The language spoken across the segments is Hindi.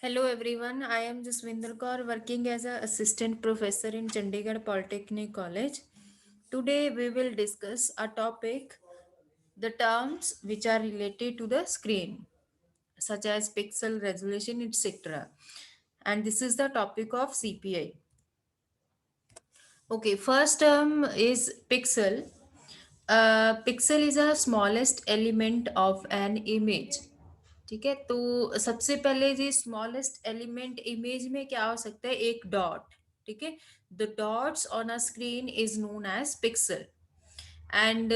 Hello everyone, I am Jaswinder Kaur working as an assistant professor in Chandigarh Polytechnic College. Today we will discuss a topic, the terms which are related to the screen such as pixel resolution etc. And this is the topic of CPI. Okay, first term is pixel. Pixel is a smallest element of an image. ठीक है, तो सबसे पहले जी स्मॉलेस्ट एलिमेंट इमेज में क्या हो सकता है, एक डॉट. ठीक है, the dots on a screen is known as pixel. And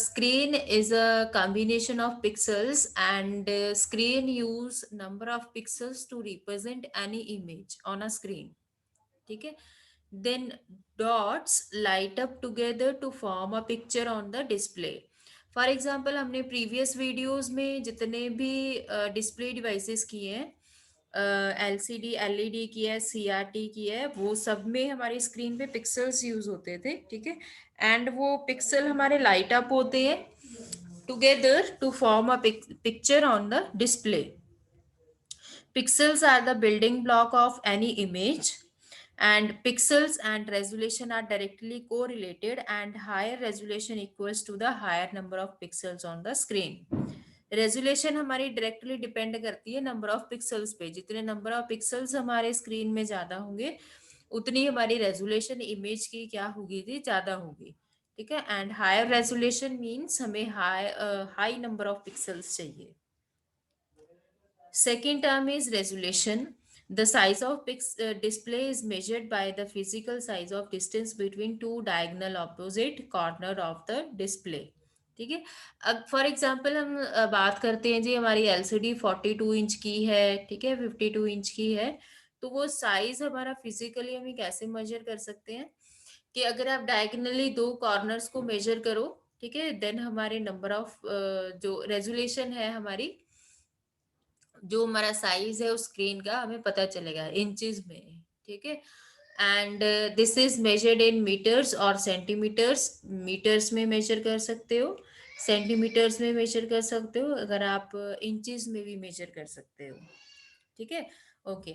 screen is a combination of pixels, and screen use number of pixels to represent any image on a screen. ठीक है, then dots light up together to form a picture on the display. For example हमने प्रीवियस वीडियोस में जितने भी डिस्प्ले डिवाइसेस किए हैं, एलसीडी एलईडी की है, सीआरटी की है, वो सब में हमारी स्क्रीन पे पिक्सल्स यूज होते थे. ठीक है, एंड वो पिक्सल हमारे लाइट अप होते हैं together to form a picture on the display. Pixels are the building block of any image, and pixels and resolution are directly correlated, and higher resolution equals to the higher number of pixels on the screen. Resolution हमारी डायरेक्टली डिपेंड करती है नंबर ऑफ पिक्सल्स पे. जितने नंबर ऑफ पिक्सल्स हमारे स्क्रीन में ज्यादा होंगे उतनी हमारी रेजोल्यूशन इमेज की क्या होगी थी, ज्यादा होगी. ठीक है, एंड हायर रेजोल्यूशन मींस हमें हाई नंबर ऑफ पिक्सल्स चाहिए. Second term is resolution. The size of display is measured by the physical size of distance between two diagonal opposite corner of the display. ठीक है, अब फॉर एग्जाम्पल हम बात करते हैं जी, हमारी एलसीडी 42 इंच की है, ठीक है, 52 इंच की है. तो वो साइज हमारा फिजिकली हम कैसे मेजर कर सकते हैं कि अगर आप डायगनली दो कॉर्नर्स को मेजर करो, ठीक है, देन हमारे नंबर ऑफ जो रेजोल्यूशन है हमारी, जो हमारा साइज है उस स्क्रीन का हमें पता चलेगा इंचेस में. ठीक है, and this is measured in metres और सेंटीमीटर्स. मीटर्स में मेजर कर सकते हो, सेंटीमीटर्स में मेजर कर सकते हो, अगर आप इंचेस में भी मेजर कर सकते हो. ठीक है, ओके.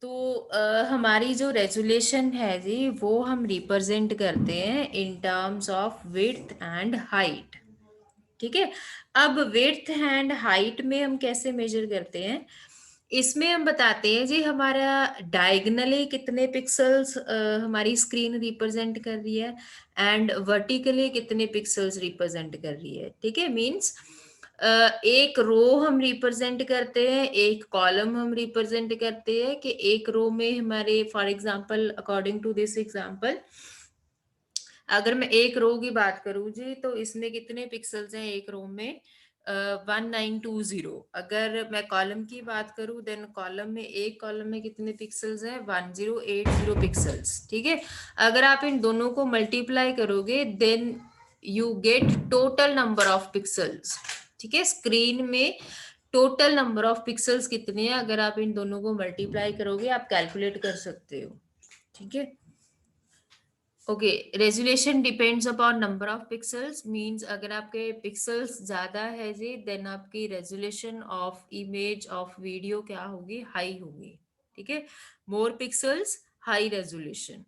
तो हमारी जो रेजोल्यूशन है जी वो हम रिप्रेजेंट करते हैं in terms of width and height. ठीक है, अब विड्थ एंड हाइट में हम कैसे मेजर करते हैं, इसमें हम बताते हैं जी हमारा डायगनली कितने पिक्सल्स हमारी स्क्रीन रिप्रेजेंट कर रही है, एंड वर्टिकली कितने पिक्सल्स रिप्रेजेंट कर रही है. ठीक है, मींस एक रो हम रिप्रेजेंट करते हैं, एक कॉलम हम रिप्रेजेंट करते हैं कि एक रो में हमारे, for example according to this example, अगर मैं एक रो की बात करूं जी तो इसमें कितने पिक्सल्स हैं एक रो में, 1920. अगर मैं कॉलम की बात करूं देन कॉलम में, एक कॉलम में कितने पिक्सल्स हैं, 1080 पिक्सल्स. ठीक है, अगर आप इन दोनों को मल्टीप्लाई करोगे then you get total number of pixels. ठीक है, स्क्रीन में टोटल नंबर ऑफ पिक्सल्स कितने हैं, अगर आप इन दोनों को मल्टीप्लाई करोगे आप कैलकुलेट कर सकते हो. ठीक है, okay. Resolution depends upon number of pixels, means अगर आपके पिक्सल्स ज्यादा है जी देन आपकी resolution of image of video क्या होगी, हाई होगी. ठीक है, more pixels high resolution.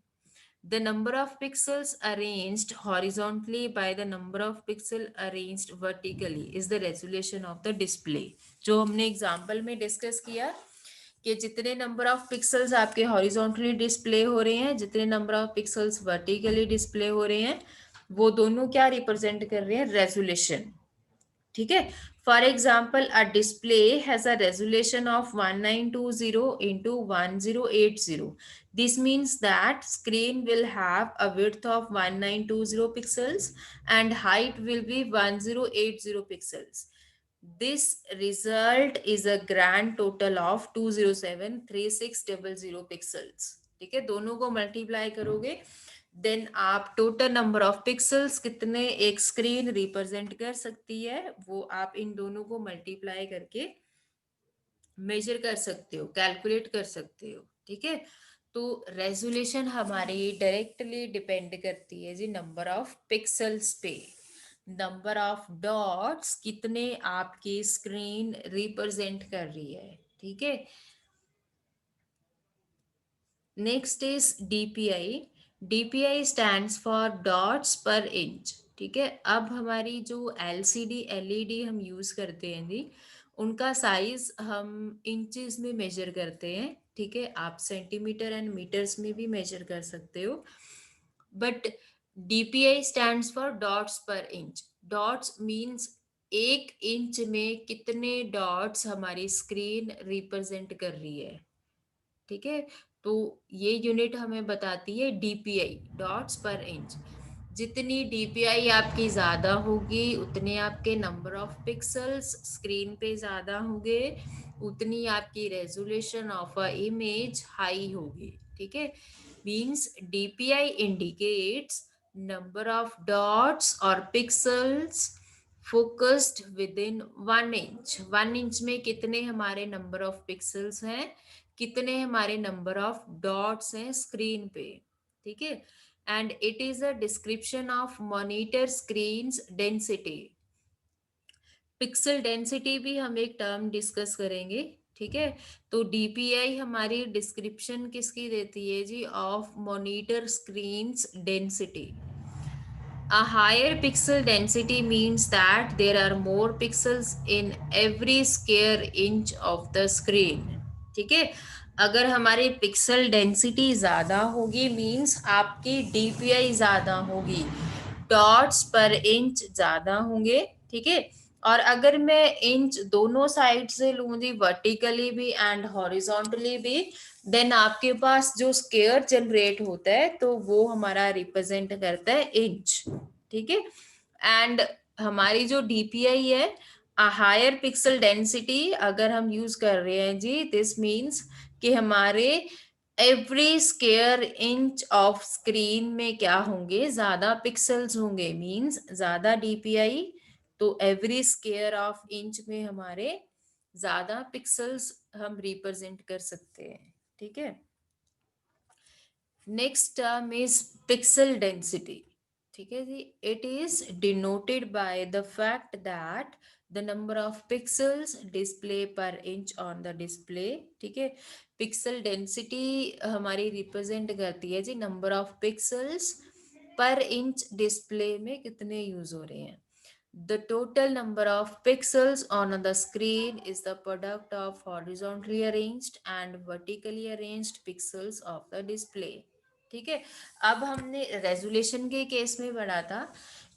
The number of pixels arranged horizontally by the number of pixel arranged vertically is the resolution of the display. जो हमने एग्जाम्पल में डिस्कस किया कि जितने नंबर ऑफ पिक्सल्स आपके हॉरिजॉन्टली डिस्प्ले हो रहे हैं, जितने number of pixels vertically display हो रहे हैं, वो दोनों क्या रिप्रेजेंट कर रहे हैं, रेजोल्यूशन. ठीक है, for example a display has a resolution of 1920 into 1080. This means that screen will have a width of 1920 pixels and height will be 1080 pixels. This result is a grand total of 2073600 pixels. ठीक है, दोनों को मल्टीप्लाई करोगे देन आप टोटल नंबर ऑफ पिक्सल्स कितने एक स्क्रीन रिप्रेजेंट कर सकती है वो आप इन दोनों को मल्टीप्लाई करके मेजर कर सकते हो, कैलकुलेट कर सकते हो. ठीक है, तो रेजोल्यूशन हमारी डायरेक्टली डिपेंड करती है जी नंबर ऑफ पिक्सल्स पे. नंबर ऑफ डॉट्स कितने आपकी स्क्रीन रिप्रेजेंट कर रही है. ठीक है, next is DPI. DPI stands for dots पर इंच। ठीक है, अब हमारी जो एलसीडी एलईडी हम यूज करते हैं जी, उनका साइज हम इंचेस में मेजर करते हैं। ठीक है, आप सेंटीमीटर एंड मीटर्स में भी मेजर कर सकते हो, but DPI stands for dots पर इंच। डॉट्स मींस एक इंच में कितने डॉट्स हमारी स्क्रीन रिप्रेजेंट कर रही है। ठीक है, तो ये यूनिट हमें बताती है डीपीआई, डॉट्स पर इंच। जितनी डीपीआई आपकी ज्यादा होगी, उतने आपके नंबर ऑफ पिक्सल्स स्क्रीन पे ज्यादा होंगे, उतनी आपकी resolution of a image high होगी। ठीक है, means DPI indicates number of dots और pixels focused within 1 inch. 1 inch में कितने हमारे नंबर ऑफ पिक्सल्स हैं, कितने हमारे नंबर ऑफ डॉट्स हैं स्क्रीन पे। ठीक है, and it is a description of monitor screens density. Pixel density भी हम एक टर्म डिस्कस करेंगे। ठीक है, तो डीपीआई हमारी डिस्क्रिप्शन किसकी देती है जी, of monitor screens density. A higher pixel density means that there are more pixels in every square inch of the screen. ठीक है, अगर हमारी पिक्सल डेंसिटी ज्यादा होगी मींस आपकी डीपीआई ज्यादा होगी, डॉट्स पर इंच ज्यादा होंगे। ठीक है, और अगर मैं इंच दोनों साइड से लूँ जी, वर्टिकली भी एंड हॉरिजॉन्टली भी, देन आपके पास जो स्केयर जनरेट होता है तो वो हमारा रिप्रेजेंट करता है इंच। ठीक है, एंड हमारी जो डीपीआई है, हायर पिक्सल डेंसिटी अगर हम यूज कर रहे हैं जी, दिस मींस कि हमारे every square inch of screen में क्या होंगे, ज्यादा पिक्सल्स होंगे, मींस ज्यादा डीपीआई, तो एवरी स्क्वायर ऑफ इंच में हमारे ज्यादा पिक्सल्स हम रिप्रेजेंट कर सकते हैं। ठीक है, next term is pixel density. ठीक है जी, it is denoted by the fact that the number of pixels display per inch on the display. ठीक है, पिक्सल डेंसिटी हमारी रिप्रेजेंट करती है जी number of pixels per inch display में कितने यूज हो रहे हैं। The total number of pixels on the screen is the product of horizontally arranged and vertically arranged pixels of the display. ठीक है, अब हमने रेजोल्यूशन के केस में पढ़ा था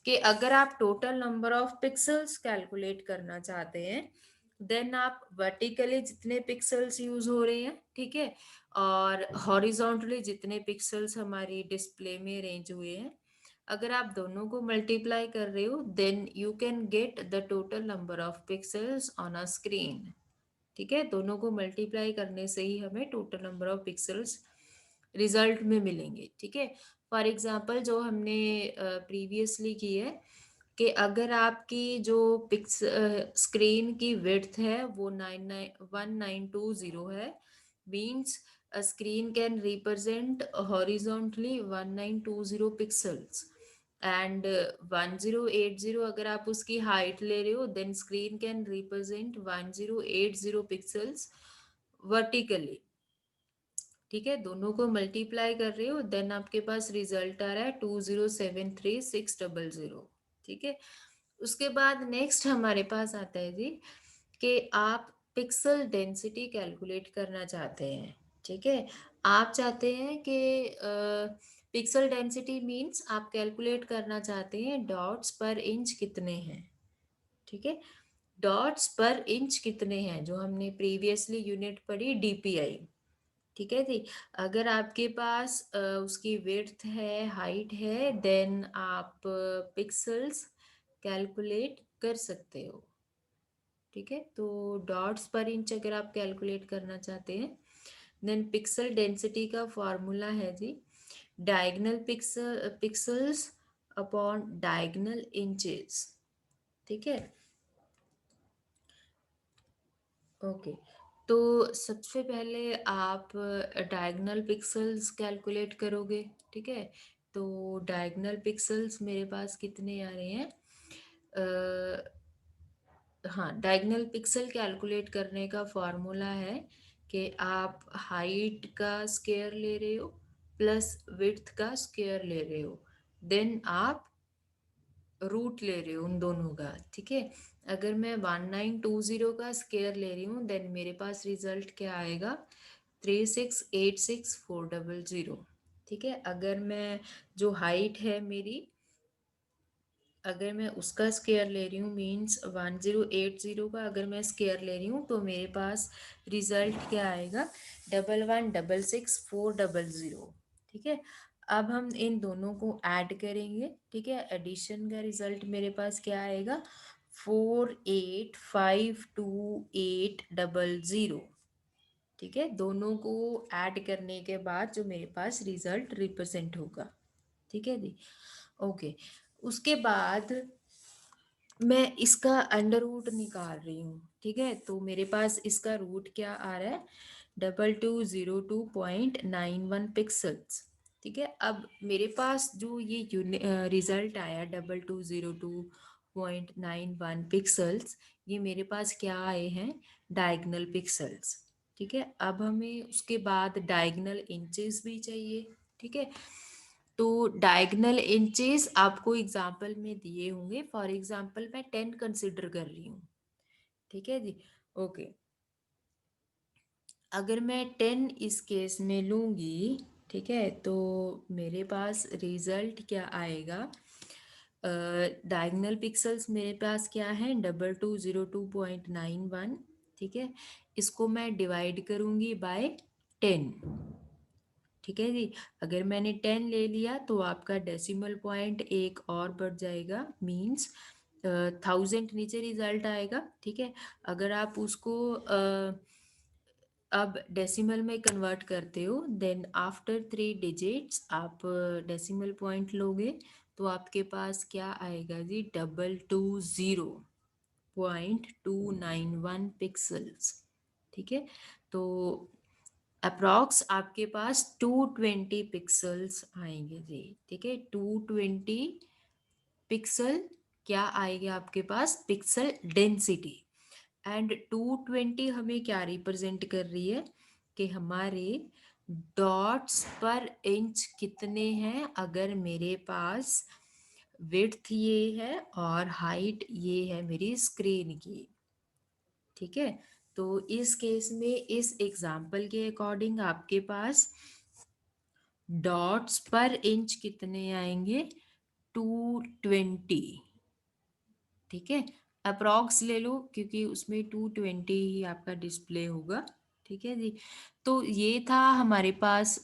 कि अगर आप total number of pixels calculate करना चाहते हैं, देन आप वर्टिकली जितने पिक्सल्स यूज हो रहे हैं, ठीक है, और हॉरिजॉन्टली जितने पिक्सल्स हमारी डिस्प्ले में अरेंज हुए हैं, अगर आप दोनों को मल्टीप्लाई कर रहे हो, then you can get the total number of pixels on a screen. ठीक है, दोनों को मल्टीप्लाई करने से ही हमें total number of pixels result में मिलेंगे। ठीक है, फॉर एग्जांपल जो हमने प्रीवियसली की है कि अगर आपकी जो पिक्स स्क्रीन की विड्थ है वो 1920 है, means screen can represent horizontally 1920 pixels, and 1080 अगर आप उसकी हाइट ले रहे हो, then screen can represent 1080 pixels vertically. ठीक है, दोनों को मल्टीप्लाई कर रहे हो, देन आपके पास रिजल्ट आ रहा है 2073600। ठीक है, उसके बाद नेक्स्ट हमारे पास आता है जी कि आप पिक्सल डेंसिटी कैलकुलेट करना चाहते हैं। ठीक है, आप चाहते हैं कि पिक्सल डेंसिटी मींस आप कैलकुलेट करना चाहते हैं डॉट्स पर इंच कितने हैं। ठीक है, डॉट्स पर इंच कितने हैं, जो हमने प्रीवियसली यूनिट पढ़ी डीपीआई। ठीक है जी, अगर आपके पास उसकी विड्थ है, हाइट है, देन आप पिक्सल्स कैलकुलेट कर सकते हो। ठीक है, तो डॉट्स पर इंच अगर आप कैलकुलेट करना चाहते हैं, देन पिक्सल डेंसिटी का फॉर्मूला है जी diagonal pixels upon diagonal inches. ठीक है, ओके, तो सबसे पहले आप डायगोनल पिक्सल्स कैलकुलेट करोगे। ठीक है, तो डायगोनल पिक्सल्स मेरे पास कितने आ रहे हैं, हाँ, डायगोनल पिक्सल कैलकुलेट करने का फॉर्मूला है कि आप हाइट का स्क्वायर ले रहे हो प्लस विड्थ का स्क्वायर ले रहे हो, देन आप रूट ले रहे हो उन दोनों का, ठीक है। अगर मैं 1920 का स्क्वायर ले रही हूँ देन मेरे पास रिजल्ट क्या आएगा, 3686400, ठीक है। अगर मैं जो हाइट है मेरी, अगर मैं उसका स्क्वायर ले रही हूँ मीन्स 1080 का अगर मैं स्क्वायर ले रही हूँ तो मेरे पास रिजल्ट क्या आएगा, 11166400, ठीक है। अब हम इन दोनों को ऐड करेंगे, ठीक है। एडिशन का रिजल्ट मेरे पास क्या आएगा, 485280, ठीक है। दोनों को ऐड करने के बाद जो मेरे पास रिजल्ट रिप्रेजेंट होगा, ठीक है जी। ओके, उसके बाद मैं इसका अंडर रूट निकाल रही हूँ, ठीक है। तो मेरे पास इसका रूट क्या आ रहा है, 2202.91 पिक्सल्स, ठीक है। अब मेरे पास जो ये रिजल्ट आया 2202.91 पिक्सल्स, ये मेरे पास क्या आए हैं, डायगनल पिक्सल्स, ठीक है। अब हमें उसके बाद डायगनल इंचेस भी चाहिए, ठीक है। तो डायगनल इंचेस आपको एग्जाम्पल में दिए होंगे, फॉर एग्जाम्पल मैं 10 कंसिडर कर रही हूँ, ठीक है जी। ओके, अगर मैं 10 इस केस में लूँगी, ठीक है, तो मेरे पास रिजल्ट क्या आएगा, डायगनल पिक्सल्स मेरे पास क्या है, 2202.91, ठीक है। इसको मैं डिवाइड करूँगी बाय 10, ठीक है जी। अगर मैंने 10 ले लिया तो आपका डेसिमल पॉइंट एक और बढ़ जाएगा, मीन्स 1000 नीचे रिजल्ट आएगा, ठीक है। अगर आप उसको अब डेसिमल में कन्वर्ट करते हो देन आफ्टर 3 डिजिट्स आप डेसिमल पॉइंट लोगे तो आपके पास क्या आएगा जी, 222.291 पिक्सल्स, ठीक है। तो अप्रॉक्स आपके पास 220 पिक्सल्स आएंगे जी, ठीक है। 220 पिक्सल क्या आएगा आपके पास, पिक्सल डेंसिटी। एंड 220 हमें क्या रिप्रेजेंट कर रही है, कि हमारे डॉट्स पर इंच कितने हैं, अगर मेरे पास विड्थ ये है और हाइट ये है मेरी स्क्रीन की, ठीक है। तो इस केस में इस एग्जाम्पल के अकॉर्डिंग आपके पास डॉट्स पर इंच कितने आएंगे, 220, ठीक है। अप्रॉक्स ले लो क्योंकि उसमें 220 ही आपका डिस्प्ले होगा, ठीक है जी। तो ये था हमारे पास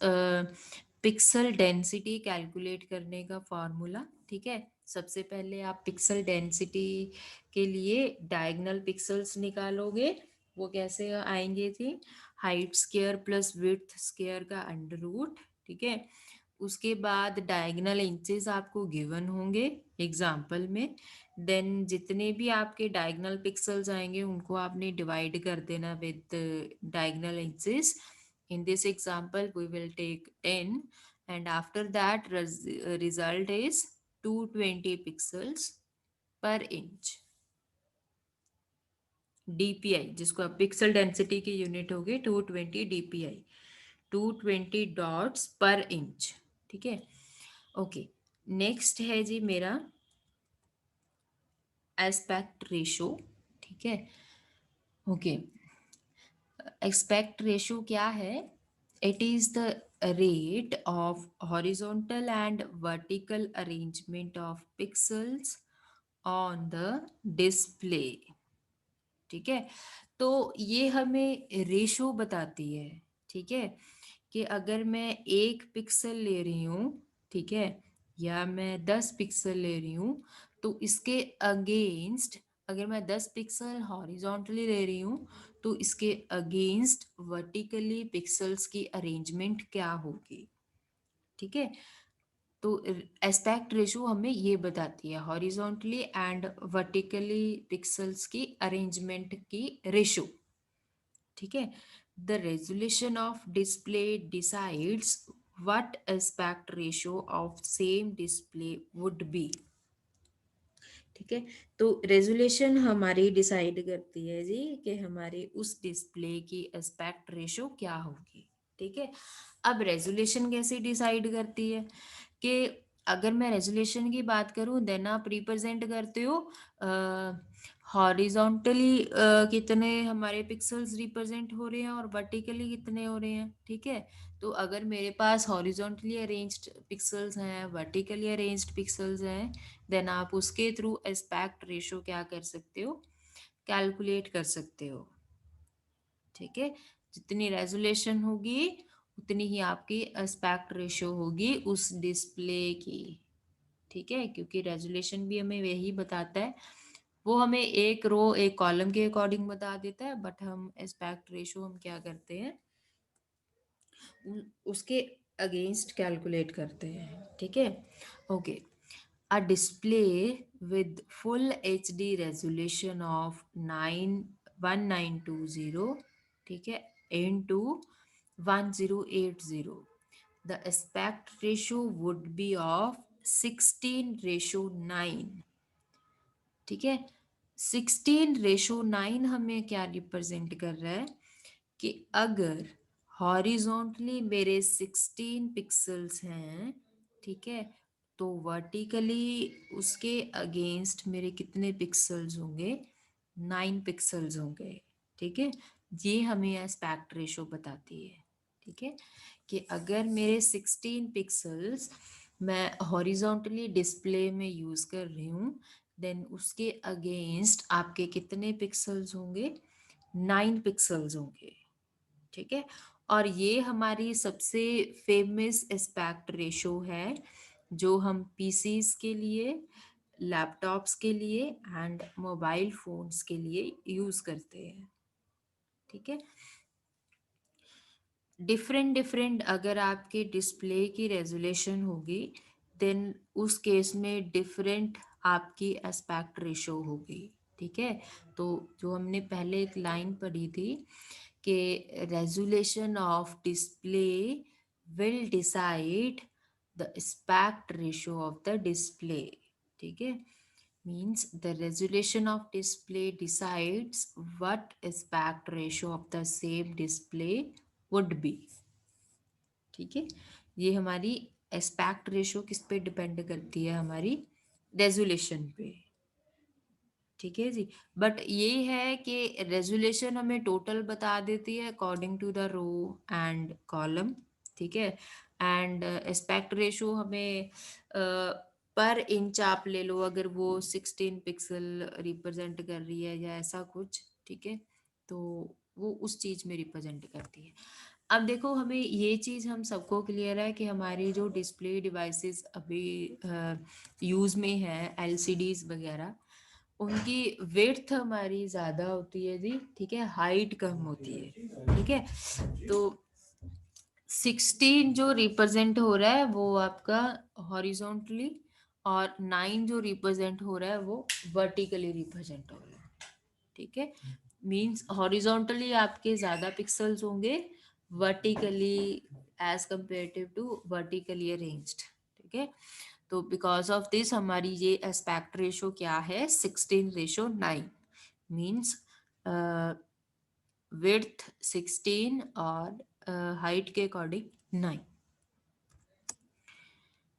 पिक्सल डेंसिटी कैलकुलेट करने का फॉर्मूला, ठीक है। सबसे पहले आप पिक्सल डेंसिटी के लिए डायगोनल पिक्सल्स निकालोगे, वो कैसे आएंगे थी, height square plus width square का अंडर रूट, ठीक है। उसके बाद डायगोनल इंचेस आपको गिवन होंगे एग्जाम्पल में, देन जितने भी आपके डायगोनल पिक्सल्स आएंगे उनको आपने डिवाइड कर देना with diagonal inches. In this example we will take 10 and after that result is 220 pixels per inch, DPI जिसको आप पिक्सल डेंसिटी की यूनिट होगी 220 डीपीआई, 220 डॉट्स पर इंच, ठीक है। ओके, नेक्स्ट है जी मेरा एस्पेक्ट रेशो, ठीक है। ओके, एस्पेक्ट रेशो क्या है, it is the rate of horizontal and vertical arrangement of pixels on the display, ठीक है। तो ये हमें रेशो बताती है, ठीक है, कि अगर मैं 1 पिक्सल ले रही हूँ, ठीक है, या मैं 10 पिक्सल ले रही हूँ, तो इसके अगेंस्ट, अगर मैं 10 पिक्सल हॉरिजॉन्टली ले रही हूँ तो इसके अगेंस्ट वर्टिकली पिक्सल्स की अरेंजमेंट क्या होगी, ठीक है। तो एस्पेक्ट रेशो हमें ये बताती है हॉरिजॉन्टली एंड वर्टिकली पिक्सल्स की अरेंजमेंट की रेशो, ठीक है। The resolution of display decides what aspect ratio of same display would be, ठीक है। तो रेजोल्यूशन हमारी डिसाइड करती है जी कि हमारे उस डिस्प्ले की एस्पेक्ट रेशो क्या होगी। ठीक है। अब रेजोल्यूशन कैसे डिसाइड करती है कि अगर मैं रेजोल्यूशन की बात करूं, देन आप रिप्रेजेंट करते हो हॉरिजॉन्टली कितने हमारे पिक्सेल्स रिप्रेजेंट हो रहे हैं और वर्टिकली कितने हो रहे हैं। ठीक है। तो अगर मेरे पास हॉरिजॉन्टली अरेंज्ड पिक्सेल्स हैं, वर्टिकली अरेंज्ड पिक्सेल्स हैं, देन आप उसके थ्रू एस्पेक्ट रेशो क्या कर सकते हो, कैलकुलेट कर सकते हो। ठीक है। जितनी रेजोल्यूशन होगी उतनी ही आपकी एस्पेक्ट रेशो होगी उस डिस्प्ले की। ठीक है। क्योंकि रेजोल्यूशन भी हमें वही बताता है, वो हमें एक रो एक कॉलम के अकॉर्डिंग बता देता है, बट हम एस्पेक्ट रेशो हम क्या करते हैं, उसके अगेंस्ट कैलकुलेट करते हैं। ठीक है। Okay. A display with full HD resolution of 91920, ठीक है, into 1080, the aspect ratio would be of 16:9। ठीक है। 16:9 हमें क्या रिप्रेजेंट कर रहा है कि अगर हॉरिजॉन्टली मेरे 16 पिक्सल्स हैं, ठीक है, तो वर्टिकली उसके अगेंस्ट मेरे कितने पिक्सल्स होंगे, 9 पिक्सल्स होंगे। ठीक है। ये हमें एस्पेक्ट रेशो बताती है। ठीक है। कि अगर मेरे 16 पिक्सल्स मैं हॉरिजॉन्टली डिस्प्ले में यूज कर रही हूँ, देन उसके अगेंस्ट आपके कितने पिक्सल्स होंगे, 9 पिक्सल्स होंगे। ठीक है। और ये हमारी सबसे फेमस एस्पेक्ट रेशो है जो हम पीसीस के लिए, लैपटॉप्स के लिए एंड मोबाइल फोन्स के लिए यूज करते हैं। ठीक है। डिफरेंट डिफरेंट अगर आपके डिस्प्ले की रेजोल्यूशन होगी, देन उस केस में डिफरेंट आपकी एस्पेक्ट रेशो होगी। ठीक है। तो जो हमने पहले एक लाइन पढ़ी थी कि resolution of display will decide the aspect ratio of the display. ठीक है। means the resolution of display decides what aspect ratio of the same display would be। ठीक है। ये हमारी एस्पेक्ट रेशो किस पे डिपेंड करती है, हमारी रेजोल्यूशन पे। ठीक है जी। बट ये है कि रेजोल्यूशन हमें टोटल बता देती है according to the row and column. ठीक है। एंड एस्पेक्ट रेशो हमें पर इंच आप ले लो, अगर वो 16 पिक्सल रिप्रेजेंट कर रही है या ऐसा कुछ। ठीक है। तो वो उस चीज में रिप्रेजेंट करती है। अब देखो, हमें ये चीज हम सबको क्लियर है कि हमारी जो डिस्प्ले डिवाइसेस अभी यूज में है, एलसीडीज वगैरह, उनकी विड्थ हमारी ज्यादा होती है जी। ठीक है। हाइट कम होती है। ठीक है। तो 16 जो रिप्रेजेंट हो रहा है वो आपका हॉरिजॉन्टली, और 9 जो रिप्रेजेंट हो रहा है वो वर्टिकली रिप्रेजेंट हो रहा है। ठीक है। मींस हॉरिजॉन्टली आपके ज्यादा पिक्सल्स होंगे, vertically as comparative to vertically arranged. ठीक है। तो बिकॉज ऑफ दिस हमारी ये एस्पेक्ट रेशो क्या है, 16:9। मीन्स विड्थ 16 और हाइट के according 9।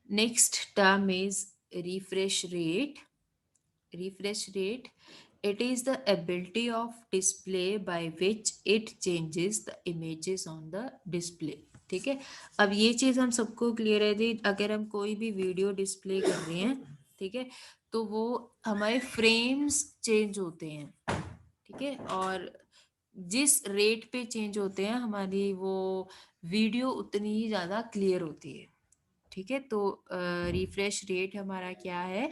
Next term is refresh rate. refresh rate, it is the ability of display by which it changes the images on the display। ठीक है। अब ये चीज हम सबको क्लियर है जी। अगर हम कोई भी वीडियो डिस्प्ले कर रहे हैं, ठीक है, तो वो हमारे फ्रेम्स चेंज होते हैं। ठीक है। और जिस रेट पे चेंज होते हैं हमारी वो वीडियो उतनी ही ज्यादा क्लियर होती है। ठीक है। तो रिफ्रेश रेट हमारा क्या है,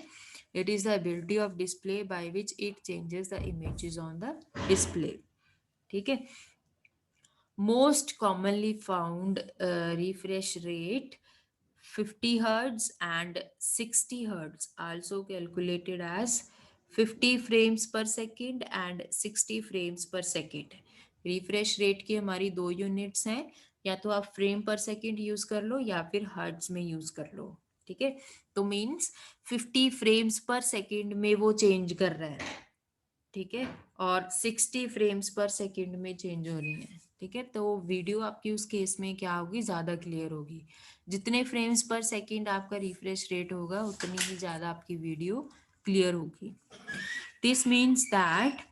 it is the ability of display by which it changes the images on the display. ठीक है। Most commonly found refresh rate 50 hertz and 60 hertz, also calculated as 50 frames per second and 60 frames per second। Refresh rate की हमारी दो यूनिट्स हैं, या तो आप फ्रेम पर सेकंड यूज कर लो या फिर हर्ट्ज में यूज कर लो। ठीक है, तो मीन्स 50 फ्रेम्स पर सेकेंड में वो चेंज कर रहा है, ठीक है, और 60 फ्रेम्स पर सेकेंड में चेंज हो रही है, ठीक है, तो वीडियो आपकी उस केस में क्या होगी, ज्यादा क्लियर होगी। जितने फ्रेम्स पर सेकेंड आपका रिफ्रेश रेट होगा उतनी ही ज्यादा आपकी वीडियो क्लियर होगी। This means that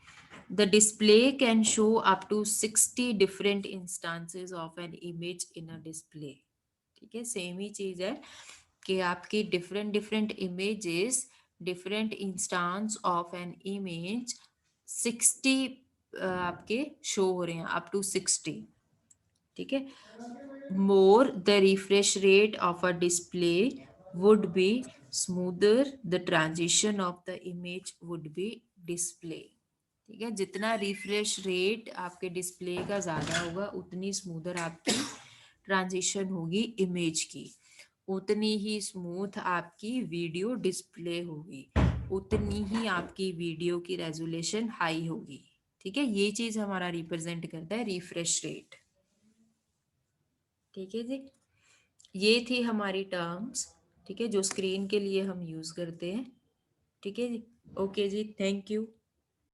the display can show up to 60 different instances of an image in a display। ठीक है, सेम ही चीज है कि आपकी different different images, different instance of an image 60 आपके शो हो रहे हैं, अप टू 60। ठीक है, more the refresh rate of a display would be smoother the transition of the image would be display। ठीक है, जितना रिफ्रेश रेट आपके डिस्प्ले का ज्यादा होगा उतनी स्मूदर आपकी ट्रांजिशन होगी इमेज की, उतनी ही स्मूथ आपकी वीडियो डिस्प्ले होगी, उतनी ही आपकी वीडियो की रेजोल्यूशन हाई होगी। ठीक है, ये चीज हमारा रिप्रेजेंट करता है रिफ्रेश रेट। ठीक है जी, ये थी हमारी टर्म्स, ठीक है, जो स्क्रीन के लिए हम यूज करते हैं। ठीक है जी, ओके जी, थैंक यू।